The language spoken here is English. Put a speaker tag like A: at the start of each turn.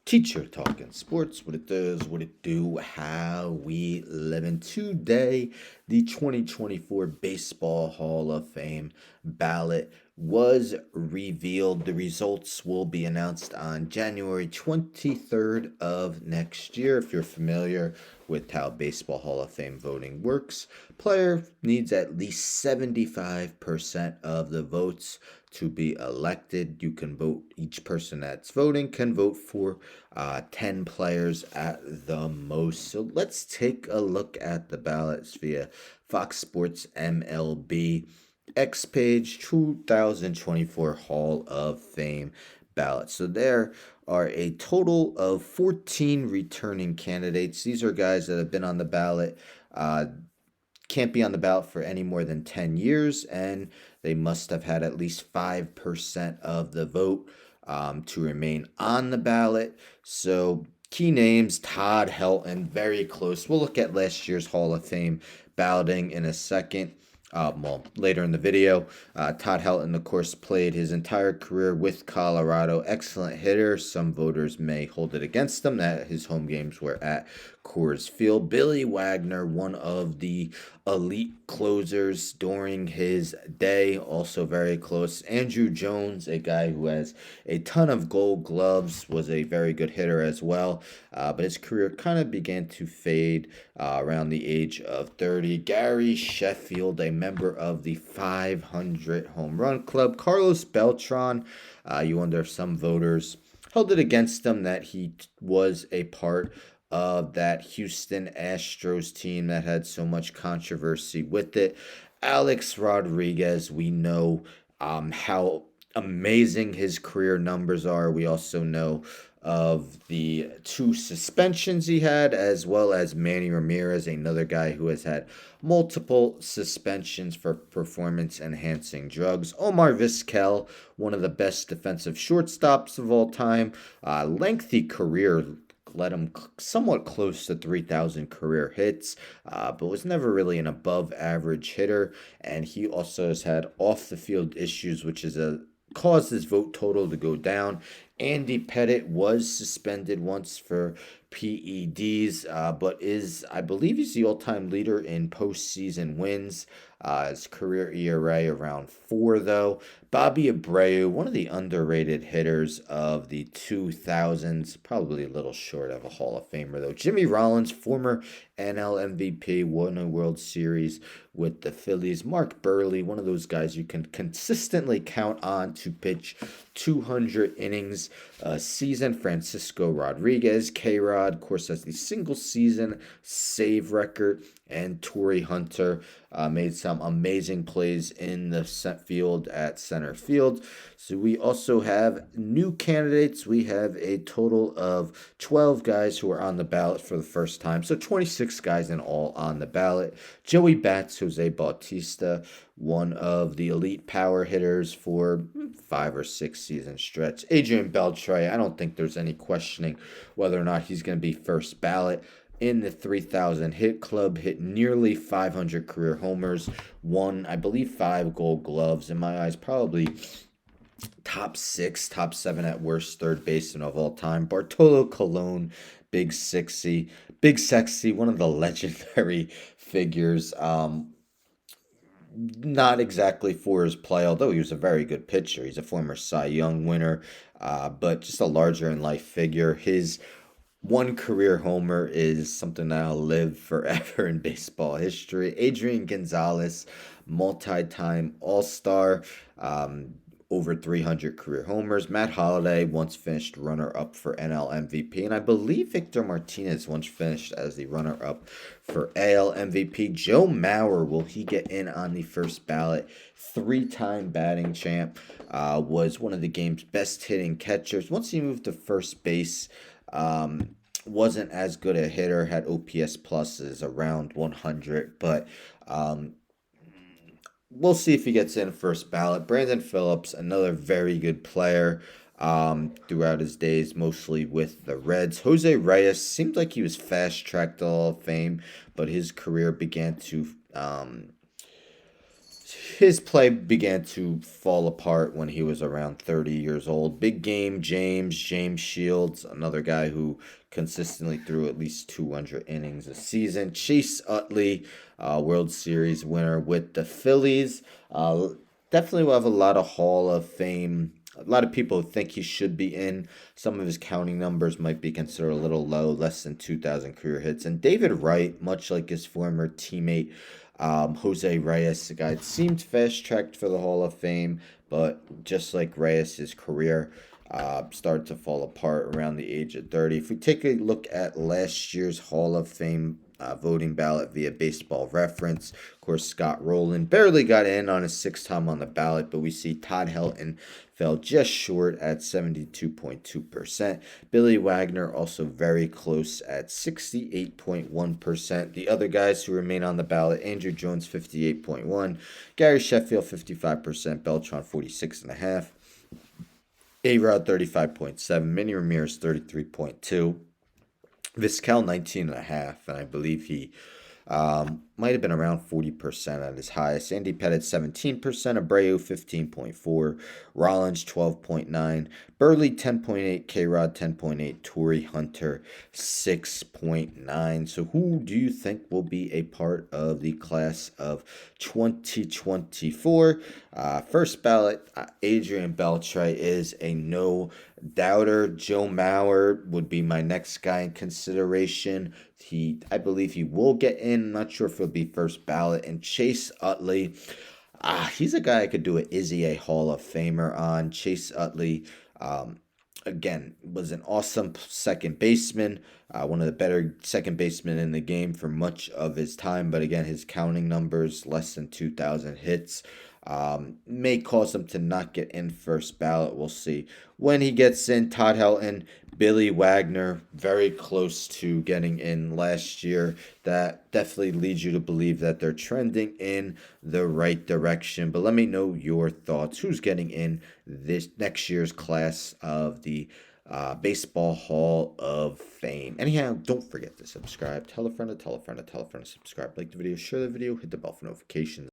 A: Teacher talking sports, what it does, what it do, how we living today. The 2024 Baseball Hall of Fame ballot was revealed. The results will be announced on January 23rd of next year. If you're familiar with how Baseball Hall of Fame voting works, player needs at least 75% of the votes to be elected. You can vote, each person that's voting can vote for 10 players at the most. So let's take a look at the ballots via Fox Sports MLB X page 2024 Hall of Fame ballots. So there are a total of 14 returning candidates. These are guys that have been on the ballot. Can't be on the ballot for any more than 10 years, and they must have had at least 5% of the vote to remain on the ballot. So, key names: Todd Helton, very close. We'll look at last year's Hall of Fame balloting in a second. Later in the video. Todd Helton, of course, played his entire career with Colorado. Excellent hitter. Some voters may hold it against him that his home games were at Coors Field. Billy Wagner, one of the elite closers during his day, also very close. Andrew Jones, a guy who has a ton of gold gloves, was a very good hitter as well, but his career kind of began to fade around the age of 30. Gary Sheffield, a member of the 500 home run club. Carlos Beltran, you wonder if some voters held it against him that he was a part of that Houston Astros team that had so much controversy with it. Alex Rodriguez, we know how amazing his career numbers are. We also know of the 2 suspensions he had, as well as Manny Ramirez, another guy who has had multiple suspensions for performance enhancing drugs. Omar Vizquel, one of the best defensive shortstops of all time, lengthy career, led him somewhat close to 3,000 career hits, but was never really an above average hitter. And he also has had off the field issues, which is caused his vote total to go down. Andy Pettit was suspended once for PEDs, but I believe he's the all-time leader in postseason wins. His career ERA around 4, though. Bobby Abreu, one of the underrated hitters of the 2000s, probably a little short of a Hall of Famer, though. Jimmy Rollins, former NL MVP, won a World Series with the Phillies. Mark Burley, one of those guys you can consistently count on to pitch 200 innings a season. Francisco Rodriguez, K-Rod, of course, has the single season save record. And Torrey Hunter made some amazing plays in the field at center field. So we also have new candidates. We have a total of 12 guys who are on the ballot for the first time. So 26 guys in all on the ballot. Joey Bats, Jose Bautista, one of the elite power hitters for 5 or 6 season stretch. Adrian Beltre, I don't think there's any questioning whether or not he's going to be first ballot. In the 3,000 hit club, hit nearly 500 career homers, won, I believe, 5 gold gloves. In my eyes, probably top 6, top 7 at worst third baseman of all time. Bartolo Colon, Big Sexy, one of the legendary figures. Not exactly for his play, although he was a very good pitcher. He's a former Cy Young winner, but just a larger in life figure. His one career homer is something that'll live forever in baseball history. Adrian Gonzalez, multi-time All-Star, over 300 career homers. Matt Holliday once finished runner-up for NL MVP, and I believe Victor Martinez once finished as the runner-up for AL MVP. Joe Mauer, will he get in on the first ballot? 3-time batting champ, was one of the game's best hitting catchers. Once he moved to first base, wasn't as good a hitter, had OPS pluses around 100, but we'll see if he gets in first ballot. Brandon Phillips, another very good player throughout his days, mostly with the Reds. Jose Reyes seemed like he was fast-tracked to Hall of Fame, but his career began to his play began to fall apart when he was around 30 years old. Big game James Shields, another guy who consistently threw at least 200 innings a season. Chase Utley, World Series winner with the Phillies. Definitely will have a lot of Hall of Fame. A lot of people think he should be in. Some of his counting numbers might be considered a little low, less than 2,000 career hits. And David Wright, much like his former teammate Jose Reyes, the guy seemed fast tracked for the Hall of Fame, but just like Reyes, his career started to fall apart around the age of 30. If we take a look at last year's Hall of Fame voting ballot via Baseball Reference, of course, Scott Rowland barely got in on his sixth time on the ballot, but we see Todd Helton fell just short at 72.2%. Billy Wagner also very close at 68.1%. The other guys who remain on the ballot, Andrew Jones 58.1%, Gary Sheffield 55%, Beltran 46.5%. A-Rod 35.7%, Manny Ramirez 33.2%, Vizquel 19.5%, and I believe he might have been around 40% at his highest. Andy Pettit 17%, Abreu 15.4%, Rollins 12.9%, Burley 10.8%, K-Rod 10.8%, Torrey Hunter 6.9%. So who do you think will be a part of the class of 2024? First ballot, Adrian Beltre is a no-doubter. Joe Mauer would be my next guy in consideration. I believe he will get in. I'm not sure if he'll be first ballot. And Chase Utley, he's a guy I could do an Izzy a Hall of Famer on. Chase Utley, again, was an awesome second baseman, one of the better second basemen in the game for much of his time. But again, his counting numbers, less than 2,000 hits, may cause him to not get in first ballot. We'll see. When he gets in, Todd Helton, Billy Wagner, very close to getting in last year. That definitely leads you to believe that they're trending in the right direction. But let me know your thoughts. Who's getting in this next year's class of the Baseball Hall of Fame? Anyhow, don't forget to subscribe. Tell a friend to tell a friend to tell a friend to subscribe. Like the video, share the video, hit the bell for notifications.